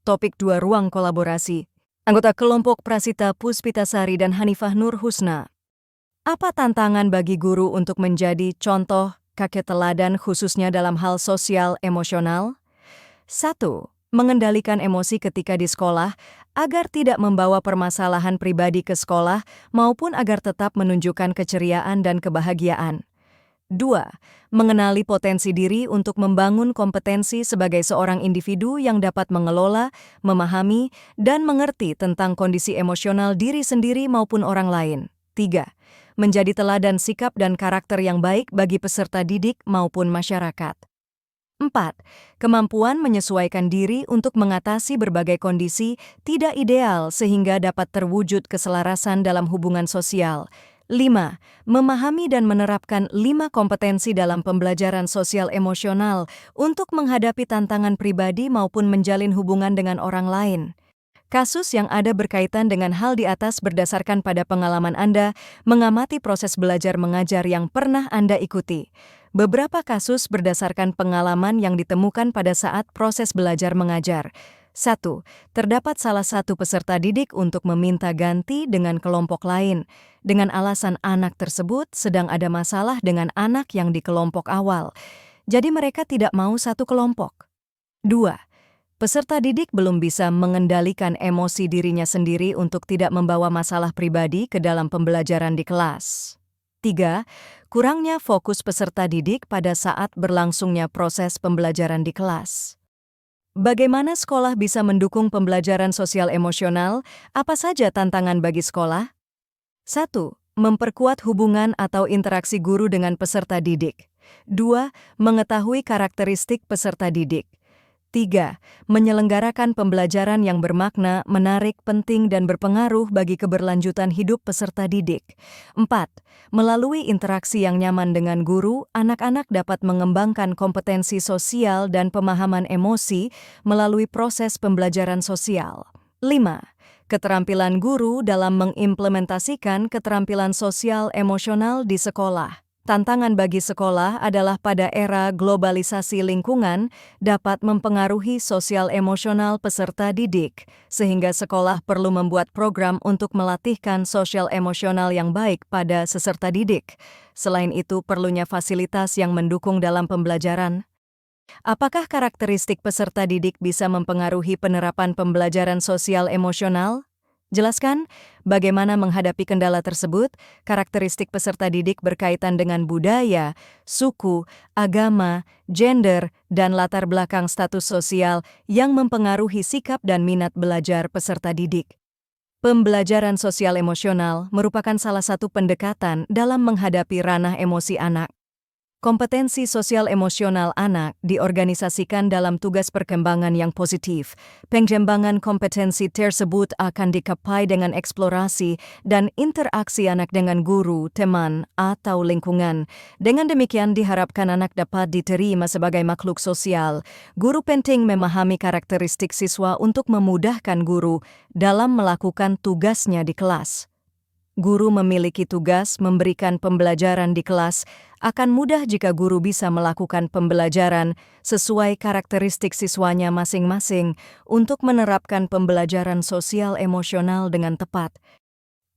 Topik 2 Ruang Kolaborasi. Anggota kelompok Prasita Puspitasari dan Hanifah Nur Husna. Apa tantangan bagi guru untuk menjadi contoh kakek teladan khususnya dalam hal sosial emosional? 1. Mengendalikan emosi ketika di sekolah agar tidak membawa permasalahan pribadi ke sekolah maupun agar tetap menunjukkan keceriaan dan kebahagiaan. 2. Mengenali potensi diri untuk membangun kompetensi sebagai seorang individu yang dapat mengelola, memahami, dan mengerti tentang kondisi emosional diri sendiri maupun orang lain. 3. Menjadi teladan sikap dan karakter yang baik bagi peserta didik maupun masyarakat. 4. Kemampuan menyesuaikan diri untuk mengatasi berbagai kondisi tidak ideal sehingga dapat terwujud keselarasan dalam hubungan sosial. 5. Memahami dan menerapkan 5 kompetensi dalam pembelajaran sosial emosional untuk menghadapi tantangan pribadi maupun menjalin hubungan dengan orang lain. Kasus yang ada berkaitan dengan hal di atas berdasarkan pada pengalaman Anda mengamati proses belajar mengajar yang pernah Anda ikuti. Beberapa kasus berdasarkan pengalaman yang ditemukan pada saat proses belajar mengajar. 1. Terdapat salah satu peserta didik untuk meminta ganti dengan kelompok lain, dengan alasan anak tersebut sedang ada masalah dengan anak yang di kelompok awal. Jadi mereka tidak mau satu kelompok. 2. Peserta didik belum bisa mengendalikan emosi dirinya sendiri untuk tidak membawa masalah pribadi ke dalam pembelajaran di kelas. 3. Kurangnya fokus peserta didik pada saat berlangsungnya proses pembelajaran di kelas. Bagaimana sekolah bisa mendukung pembelajaran sosial emosional? Apa saja tantangan bagi sekolah? 1. Memperkuat hubungan atau interaksi guru dengan peserta didik. 2. Mengetahui karakteristik peserta didik. 3. Menyelenggarakan pembelajaran yang bermakna, menarik, penting, dan berpengaruh bagi keberlanjutan hidup peserta didik. 4. Melalui interaksi yang nyaman dengan guru, anak-anak dapat mengembangkan kompetensi sosial dan pemahaman emosi melalui proses pembelajaran sosial. 5. Keterampilan guru dalam mengimplementasikan keterampilan sosial emosional di sekolah. Tantangan bagi sekolah adalah pada era globalisasi lingkungan dapat mempengaruhi sosial emosional peserta didik, sehingga sekolah perlu membuat program untuk melatihkan sosial emosional yang baik pada peserta didik. Selain itu, perlunya fasilitas yang mendukung dalam pembelajaran. Apakah karakteristik peserta didik bisa mempengaruhi penerapan pembelajaran sosial emosional? Jelaskan bagaimana menghadapi kendala tersebut. Karakteristik peserta didik berkaitan dengan budaya, suku, agama, gender, dan latar belakang status sosial yang mempengaruhi sikap dan minat belajar peserta didik. Pembelajaran sosial emosional merupakan salah satu pendekatan dalam menghadapi ranah emosi anak. Kompetensi sosial emosional anak diorganisasikan dalam tugas perkembangan yang positif. Pengembangan kompetensi tersebut akan dicapai dengan eksplorasi dan interaksi anak dengan guru, teman, atau lingkungan. Dengan demikian diharapkan anak dapat diterima sebagai makhluk sosial. Guru penting memahami karakteristik siswa untuk memudahkan guru dalam melakukan tugasnya di kelas. Guru memiliki tugas memberikan pembelajaran di kelas, akan mudah jika guru bisa melakukan pembelajaran sesuai karakteristik siswanya masing-masing untuk menerapkan pembelajaran sosial emosional dengan tepat.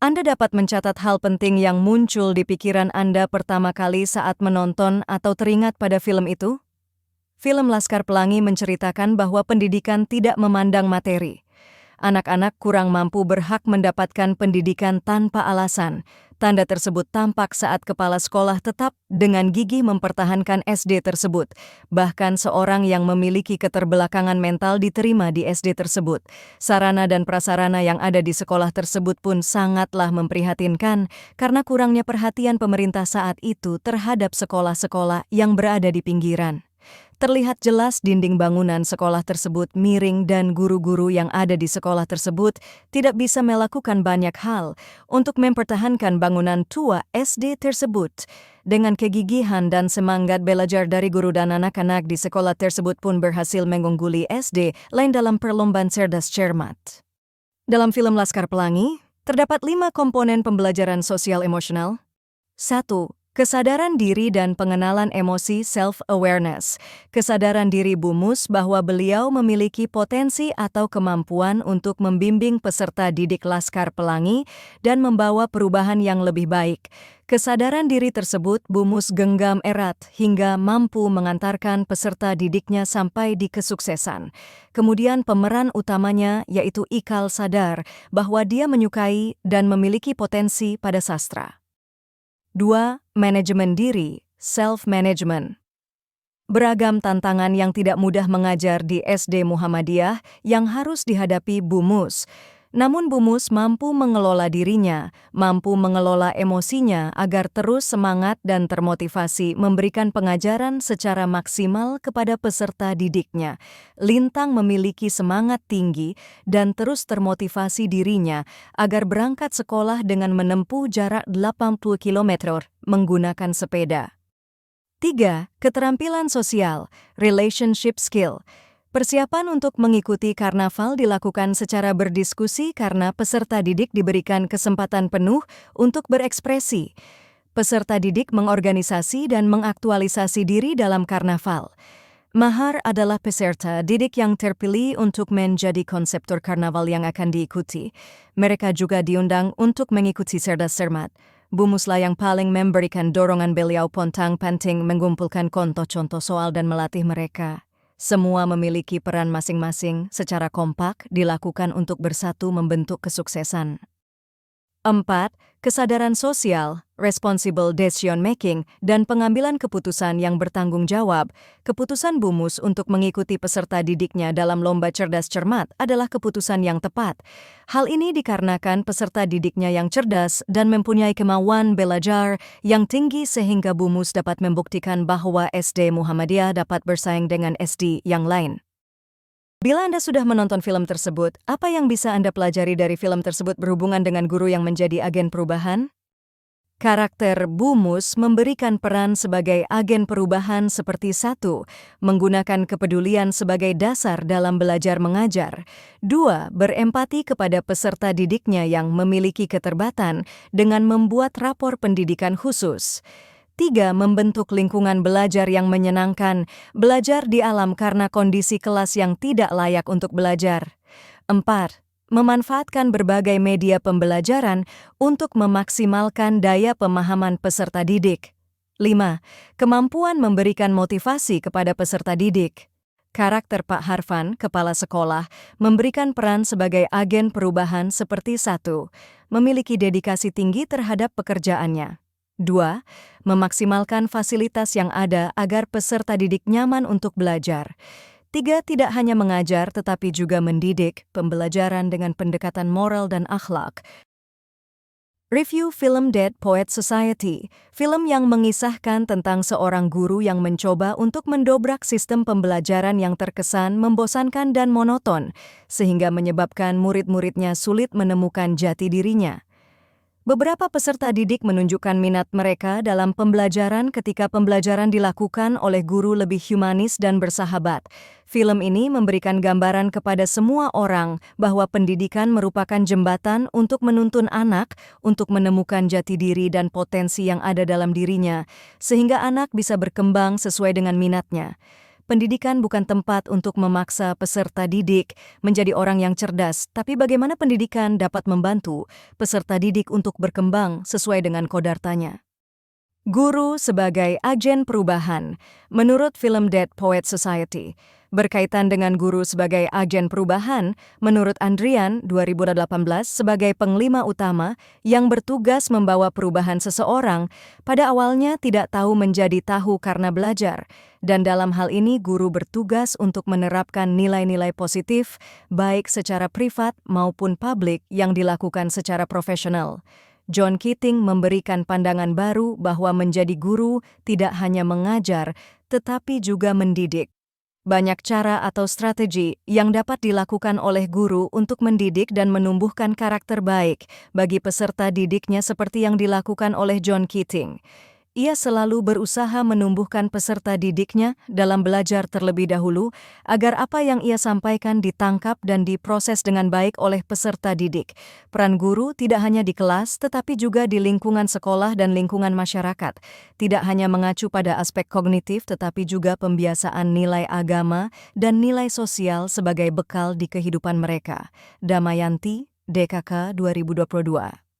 Anda dapat mencatat hal penting yang muncul di pikiran Anda pertama kali saat menonton atau teringat pada film itu? Film Laskar Pelangi menceritakan bahwa pendidikan tidak memandang materi. Anak-anak kurang mampu berhak mendapatkan pendidikan tanpa alasan. Tanda tersebut tampak saat kepala sekolah tetap dengan gigih mempertahankan SD tersebut. Bahkan seorang yang memiliki keterbelakangan mental diterima di SD tersebut. Sarana dan prasarana yang ada di sekolah tersebut pun sangatlah memprihatinkan karena kurangnya perhatian pemerintah saat itu terhadap sekolah-sekolah yang berada di pinggiran. Terlihat jelas dinding bangunan sekolah tersebut miring dan guru-guru yang ada di sekolah tersebut tidak bisa melakukan banyak hal untuk mempertahankan bangunan tua SD tersebut. Dengan kegigihan dan semangat belajar dari guru dan anak-anak di sekolah tersebut pun berhasil mengungguli SD lain dalam perlombaan cerdas cermat. Dalam film Laskar Pelangi, terdapat 5 komponen pembelajaran sosial emosional. 1. Kesadaran diri dan pengenalan emosi self-awareness. Kesadaran diri Bu Mus bahwa beliau memiliki potensi atau kemampuan untuk membimbing peserta didik Laskar Pelangi dan membawa perubahan yang lebih baik. Kesadaran diri tersebut Bu Mus genggam erat hingga mampu mengantarkan peserta didiknya sampai di kesuksesan. Kemudian pemeran utamanya yaitu Ikal sadar bahwa dia menyukai dan memiliki potensi pada sastra. 2. Manajemen diri, self-management. Beragam tantangan yang tidak mudah mengajar di SD Muhammadiyah yang harus dihadapi Bu Mus. Namun Bu Mus mampu mengelola dirinya, mampu mengelola emosinya agar terus semangat dan termotivasi memberikan pengajaran secara maksimal kepada peserta didiknya. Lintang memiliki semangat tinggi dan terus termotivasi dirinya agar berangkat sekolah dengan menempuh jarak 80 km menggunakan sepeda. 3. Keterampilan sosial, relationship skill. Persiapan untuk mengikuti karnaval dilakukan secara berdiskusi karena peserta didik diberikan kesempatan penuh untuk berekspresi. Peserta didik mengorganisasi dan mengaktualisasi diri dalam karnaval. Mahar adalah peserta didik yang terpilih untuk menjadi konseptor karnaval yang akan diikuti. Mereka juga diundang untuk mengikuti cerdas cermat. Bu Muslah yang paling memberikan dorongan beliau pontang-panting mengumpulkan contoh-contoh soal dan melatih mereka. Semua memiliki peran masing-masing secara kompak dilakukan untuk bersatu membentuk kesuksesan. 4. Kesadaran sosial, responsible decision making, dan pengambilan keputusan yang bertanggung jawab. Keputusan Bu Mus untuk mengikuti peserta didiknya dalam lomba cerdas cermat adalah keputusan yang tepat. Hal ini dikarenakan peserta didiknya yang cerdas dan mempunyai kemauan belajar yang tinggi sehingga Bu Mus dapat membuktikan bahwa SD Muhammadiyah dapat bersaing dengan SD yang lain. Bila Anda sudah menonton film tersebut, apa yang bisa Anda pelajari dari film tersebut berhubungan dengan guru yang menjadi agen perubahan? Karakter Bu Mus memberikan peran sebagai agen perubahan seperti 1. Menggunakan kepedulian sebagai dasar dalam belajar mengajar. 2. Berempati kepada peserta didiknya yang memiliki keterbatasan dengan membuat rapor pendidikan khusus. 3. Membentuk lingkungan belajar yang menyenangkan, belajar di alam karena kondisi kelas yang tidak layak untuk belajar. 4. Memanfaatkan berbagai media pembelajaran untuk memaksimalkan daya pemahaman peserta didik. 5. Kemampuan memberikan motivasi kepada peserta didik. Karakter Pak Harfan, kepala sekolah, memberikan peran sebagai agen perubahan seperti 1. Memiliki dedikasi tinggi terhadap pekerjaannya. 2. Memaksimalkan fasilitas yang ada agar peserta didik nyaman untuk belajar. 3. Tidak hanya mengajar tetapi juga mendidik pembelajaran dengan pendekatan moral dan akhlak. Review film Dead Poet Society, film yang mengisahkan tentang seorang guru yang mencoba untuk mendobrak sistem pembelajaran yang terkesan membosankan dan monoton, sehingga menyebabkan murid-muridnya sulit menemukan jati dirinya. Beberapa peserta didik menunjukkan minat mereka dalam pembelajaran ketika pembelajaran dilakukan oleh guru lebih humanis dan bersahabat. Film ini memberikan gambaran kepada semua orang bahwa pendidikan merupakan jembatan untuk menuntun anak untuk menemukan jati diri dan potensi yang ada dalam dirinya, sehingga anak bisa berkembang sesuai dengan minatnya. Pendidikan bukan tempat untuk memaksa peserta didik menjadi orang yang cerdas, tapi bagaimana pendidikan dapat membantu peserta didik untuk berkembang sesuai dengan kodartanya. Guru sebagai agen perubahan, menurut film Dead Poet Society. Berkaitan dengan guru sebagai agen perubahan, menurut Andrian 2018 sebagai penglima utama yang bertugas membawa perubahan seseorang, pada awalnya tidak tahu menjadi tahu karena belajar, dan dalam hal ini guru bertugas untuk menerapkan nilai-nilai positif, baik secara privat maupun publik yang dilakukan secara profesional. John Keating memberikan pandangan baru bahwa menjadi guru tidak hanya mengajar, tetapi juga mendidik. Banyak cara atau strategi yang dapat dilakukan oleh guru untuk mendidik dan menumbuhkan karakter baik bagi peserta didiknya seperti yang dilakukan oleh John Keating. Ia selalu berusaha menumbuhkan peserta didiknya dalam belajar terlebih dahulu agar apa yang ia sampaikan ditangkap dan diproses dengan baik oleh peserta didik. Peran guru tidak hanya di kelas tetapi juga di lingkungan sekolah dan lingkungan masyarakat. Tidak hanya mengacu pada aspek kognitif tetapi juga pembiasaan nilai agama dan nilai sosial sebagai bekal di kehidupan mereka. Damayanti, DKK 2022.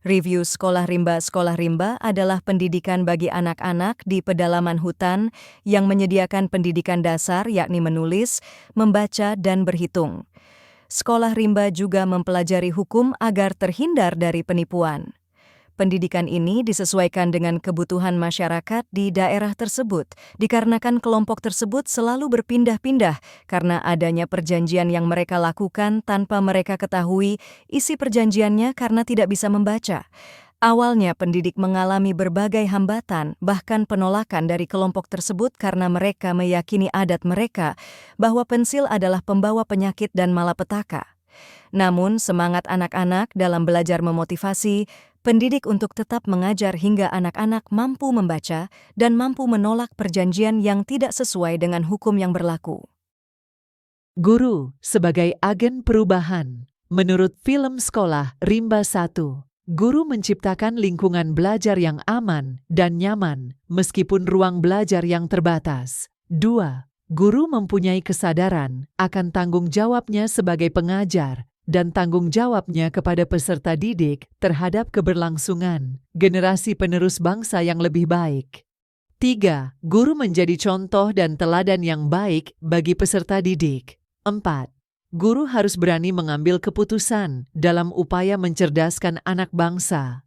Review Sekolah Rimba. Sekolah Rimba adalah pendidikan bagi anak-anak di pedalaman hutan yang menyediakan pendidikan dasar yakni menulis, membaca, dan berhitung. Sekolah Rimba juga mempelajari hukum agar terhindar dari penipuan. Pendidikan ini disesuaikan dengan kebutuhan masyarakat di daerah tersebut, dikarenakan kelompok tersebut selalu berpindah-pindah karena adanya perjanjian yang mereka lakukan tanpa mereka ketahui isi perjanjiannya karena tidak bisa membaca. Awalnya pendidik mengalami berbagai hambatan, bahkan penolakan dari kelompok tersebut karena mereka meyakini adat mereka bahwa pensil adalah pembawa penyakit dan malapetaka. Namun, semangat anak-anak dalam belajar memotivasi pendidik untuk tetap mengajar hingga anak-anak mampu membaca dan mampu menolak perjanjian yang tidak sesuai dengan hukum yang berlaku. Guru sebagai agen perubahan. Menurut film Sekolah Rimba 1, guru menciptakan lingkungan belajar yang aman dan nyaman meskipun ruang belajar yang terbatas. 2. Guru mempunyai kesadaran akan tanggung jawabnya sebagai pengajar dan tanggung jawabnya kepada peserta didik terhadap keberlangsungan generasi penerus bangsa yang lebih baik. 3. Guru menjadi contoh dan teladan yang baik bagi peserta didik. 4. Guru harus berani mengambil keputusan dalam upaya mencerdaskan anak bangsa.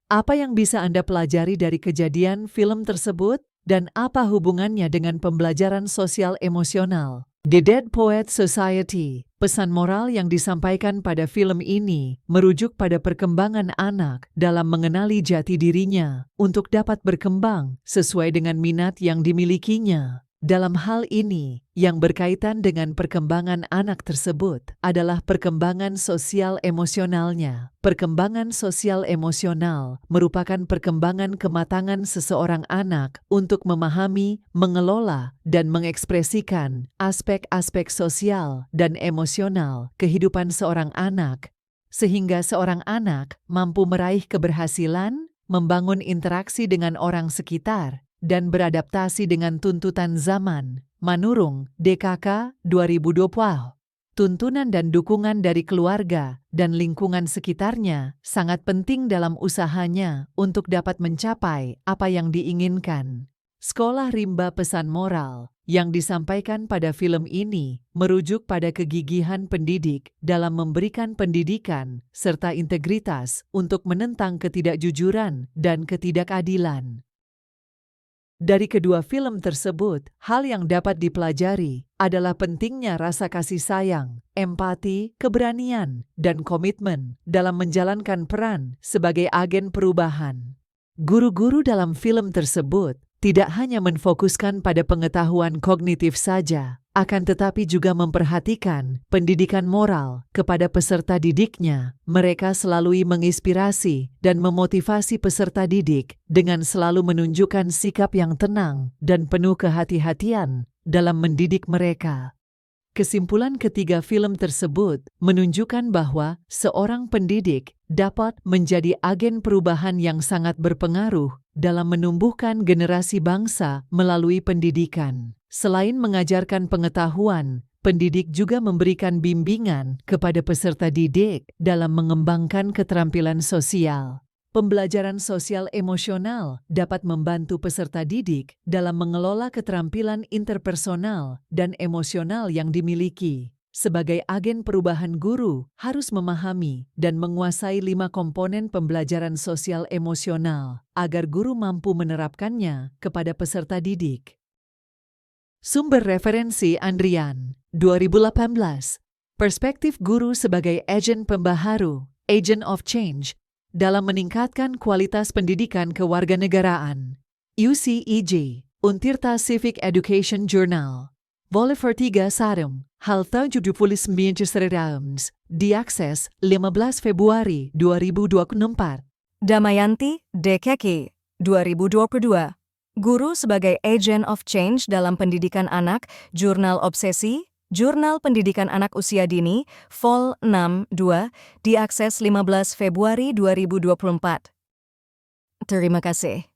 Apa yang bisa Anda pelajari dari kejadian film tersebut dan apa hubungannya dengan pembelajaran sosial emosional? The Dead Poets Society. Pesan moral yang disampaikan pada film ini merujuk pada perkembangan anak dalam mengenali jati dirinya untuk dapat berkembang sesuai dengan minat yang dimilikinya. Dalam hal ini, yang berkaitan dengan perkembangan anak tersebut adalah perkembangan sosial emosionalnya. Perkembangan sosial emosional merupakan perkembangan kematangan seseorang anak untuk memahami, mengelola, dan mengekspresikan aspek-aspek sosial dan emosional kehidupan seorang anak, sehingga seorang anak mampu meraih keberhasilan, membangun interaksi dengan orang sekitar, dan beradaptasi dengan tuntutan zaman. Manurung, DKK 2020. Tuntunan dan dukungan dari keluarga dan lingkungan sekitarnya sangat penting dalam usahanya untuk dapat mencapai apa yang diinginkan. Sekolah Rimba. Pesan moral yang disampaikan pada film ini merujuk pada kegigihan pendidik dalam memberikan pendidikan serta integritas untuk menentang ketidakjujuran dan ketidakadilan. Dari kedua film tersebut, hal yang dapat dipelajari adalah pentingnya rasa kasih sayang, empati, keberanian, dan komitmen dalam menjalankan peran sebagai agen perubahan. Guru-guru dalam film tersebut tidak hanya menfokuskan pada pengetahuan kognitif saja, akan tetapi juga memperhatikan pendidikan moral kepada peserta didiknya. Mereka selalu menginspirasi dan memotivasi peserta didik dengan selalu menunjukkan sikap yang tenang dan penuh kehati-hatian dalam mendidik mereka. Kesimpulan ketiga film tersebut menunjukkan bahwa seorang pendidik dapat menjadi agen perubahan yang sangat berpengaruh dalam menumbuhkan generasi bangsa melalui pendidikan. Selain mengajarkan pengetahuan, pendidik juga memberikan bimbingan kepada peserta didik dalam mengembangkan keterampilan sosial. Pembelajaran sosial emosional dapat membantu peserta didik dalam mengelola keterampilan interpersonal dan emosional yang dimiliki. Sebagai agen perubahan, guru harus memahami dan menguasai 5 komponen pembelajaran sosial emosional agar guru mampu menerapkannya kepada peserta didik. Sumber referensi Andrian, 2018. Perspektif guru sebagai agen pembaharu, agent of change, dalam meningkatkan kualitas pendidikan kewarganegaraan. UCEJ, Untirta Civic Education Journal. Volume 3 Sarum, hal 79 Serams, diakses 15 Februari 2024. Damayanti, DKK 2022. Guru sebagai Agent of Change dalam Pendidikan Anak, Jurnal Obsesi, Jurnal Pendidikan Anak Usia Dini, Vol 6-2, diakses 15 Februari 2024. Terima kasih.